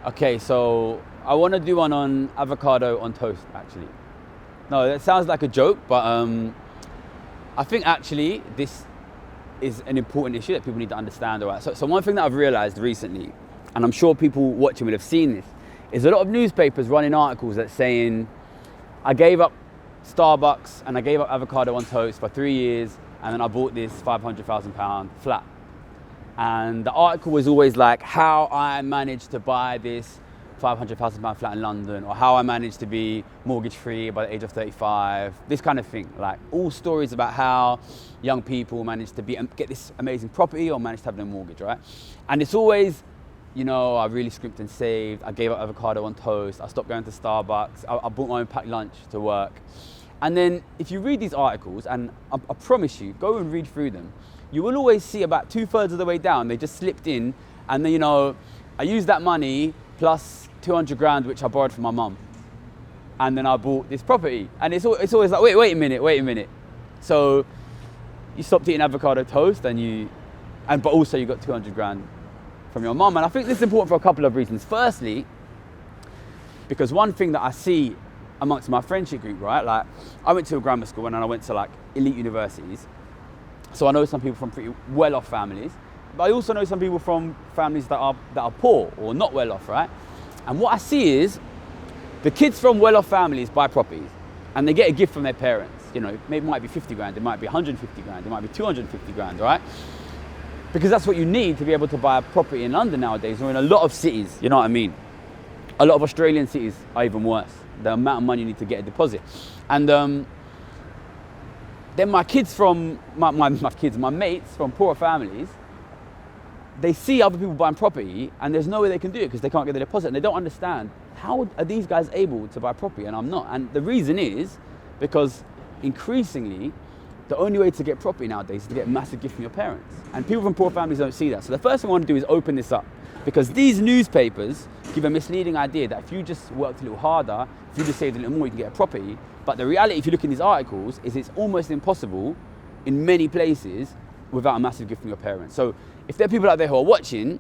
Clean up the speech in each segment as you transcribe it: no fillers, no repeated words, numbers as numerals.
Okay, so I want to do one on avocado on toast, actually. No, that sounds like a joke, but I think actually this is an important issue that people need to understand. All right? So one thing that I've realized recently, and I'm sure people watching will have seen this, is a lot of newspapers running articles that saying, I gave up Starbucks and I gave up avocado on toast for 3 years, and then I bought this £500,000 flat. And the article was always like how I managed to buy this £500,000 flat in London, or how I managed to be mortgage free by the age of 35, this kind of thing. Like all stories about how young people managed to get this amazing property or managed to have no mortgage, right? And it's always, you know, I really scrimped and saved, I gave up avocado on toast, I stopped going to Starbucks, I bought my own packed lunch to work. And then if you read these articles, and I promise you, go and read through them, you will always see about 2/3 of the way down, they just slipped in, and then, you know, I used that money plus 200 grand, which I borrowed from my mum. And then I bought this property. And it's always like, wait a minute. So you stopped eating avocado toast but also you got 200 grand from your mum. And I think this is important for a couple of reasons. Firstly, because one thing that I see amongst my friendship group, right? Like I went to a grammar school and then I went to like elite universities. So I know some people from pretty well-off families, but I also know some people from families that are poor or not well-off, right? And what I see is the kids from well-off families buy properties and they get a gift from their parents. You know, it might be 50 grand, it might be 150 grand, it might be 250 grand, right? Because that's what you need to be able to buy a property in London nowadays, or in a lot of cities, you know what I mean? A lot of Australian cities are even worse. The amount of money you need to get a deposit. And then my kids from, my mates from poorer families, they see other people buying property and there's no way they can do it because they can't get the deposit, and they don't understand how are these guys able to buy property and I'm not. And the reason is because increasingly the only way to get property nowadays is to get a massive gift from your parents, and people from poor families don't see that. So the first thing I want to do is open this up, because these newspapers give a misleading idea that if you just worked a little harder, if you just saved a little more, you can get a property. But the reality, if you look in these articles, is it's almost impossible in many places without a massive gift from your parents. So if there are people out there who are watching,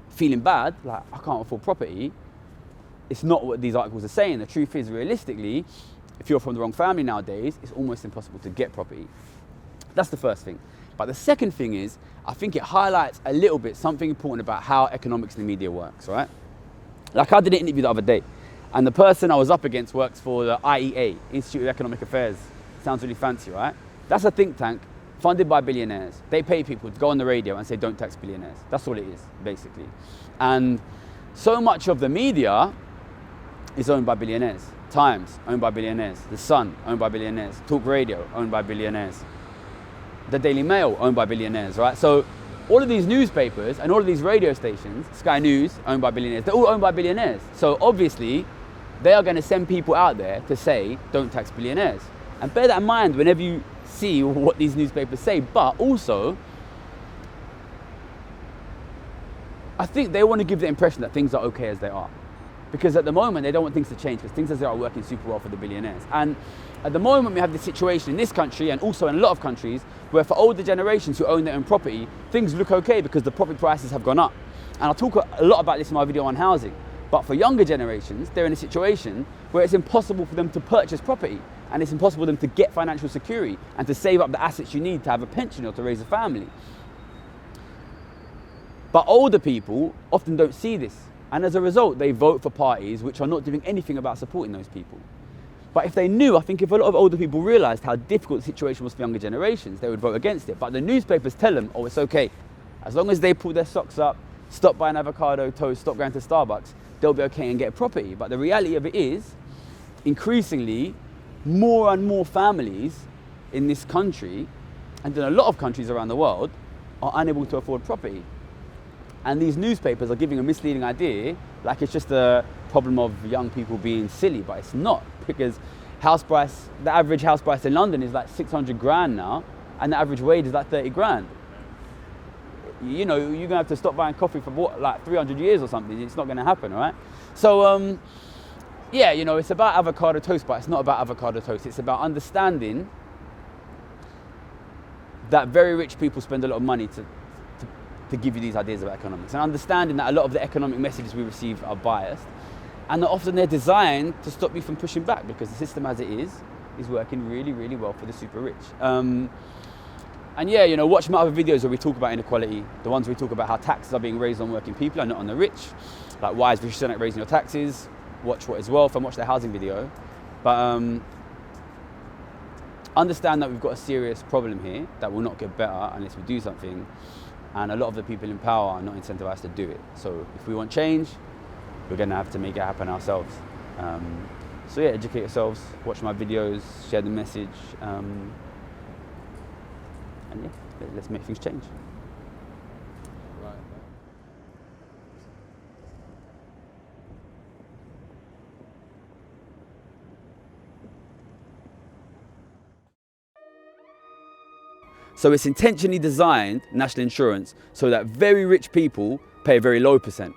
feeling bad, like I can't afford property, it's not what these articles are saying. The truth is, realistically, if you're from the wrong family nowadays, it's almost impossible to get property. That's the first thing. But the second thing is, I think it highlights a little bit something important about how economics in the media works, right? Like I did an interview the other day, and the person I was up against works for the IEA, Institute of Economic Affairs. Sounds really fancy, right? That's a think tank funded by billionaires. They pay people to go on the radio and say, don't tax billionaires. That's all it is, basically. And so much of the media is owned by billionaires. Times, owned by billionaires. The Sun, owned by billionaires. Talk Radio, owned by billionaires. The Daily Mail, owned by billionaires, right? So all of these newspapers and all of these radio stations, Sky News, owned by billionaires, they're all owned by billionaires. So obviously, they are going to send people out there to say, don't tax billionaires. And bear that in mind whenever you see what these newspapers say. But also, I think they want to give the impression that things are okay as they are. Because at the moment, they don't want things to change, because things as they are working super well for the billionaires. And at the moment, we have this situation in this country, and also in a lot of countries, where for older generations who own their own property, things look okay because the property prices have gone up. And I'll talk a lot about this in my video on housing. But for younger generations, they're in a situation where it's impossible for them to purchase property, and it's impossible for them to get financial security and to save up the assets you need to have a pension or to raise a family. But older people often don't see this. And as a result, they vote for parties which are not doing anything about supporting those people. But if they knew, I think if a lot of older people realised how difficult the situation was for younger generations, they would vote against it. But the newspapers tell them, oh, it's okay. As long as they pull their socks up, stop buying avocado toast, stop going to Starbucks, they'll be okay and get a property. But the reality of it is, increasingly, more and more families in this country, and in a lot of countries around the world, are unable to afford property. And these newspapers are giving a misleading idea, like it's just a problem of young people being silly, but it's not, because the average house price in London is like 600 grand now, and the average wage is like 30 grand. You know, you're gonna have to stop buying coffee for what, like 300 years or something. It's not gonna happen, right? So, yeah, you know, it's about avocado toast, but it's not about avocado toast. It's about understanding that very rich people spend a lot of money to give you these ideas about economics, and understanding that a lot of the economic messages we receive are biased, and that often they're designed to stop you from pushing back, because the system as it is working really, really well for the super rich. And yeah, you know, watch my other videos where we talk about inequality, the ones where we talk about how taxes are being raised on working people and not on the rich, like why is Rishi Sunak raising your taxes, watch What Is Wealth, and watch the housing video. But understand that we've got a serious problem here that will not get better unless we do something, and a lot of the people in power are not incentivized to do it. So if we want change, we're going to have to make it happen ourselves. So yeah, educate yourselves, watch my videos, share the message, and yeah, let's make things change. Right. So it's intentionally designed, national insurance, so that very rich people pay a very low percent.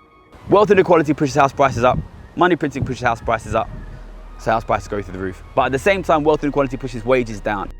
Wealth inequality pushes house prices up, money printing pushes house prices up, so house prices go through the roof. But at the same time, wealth inequality pushes wages down.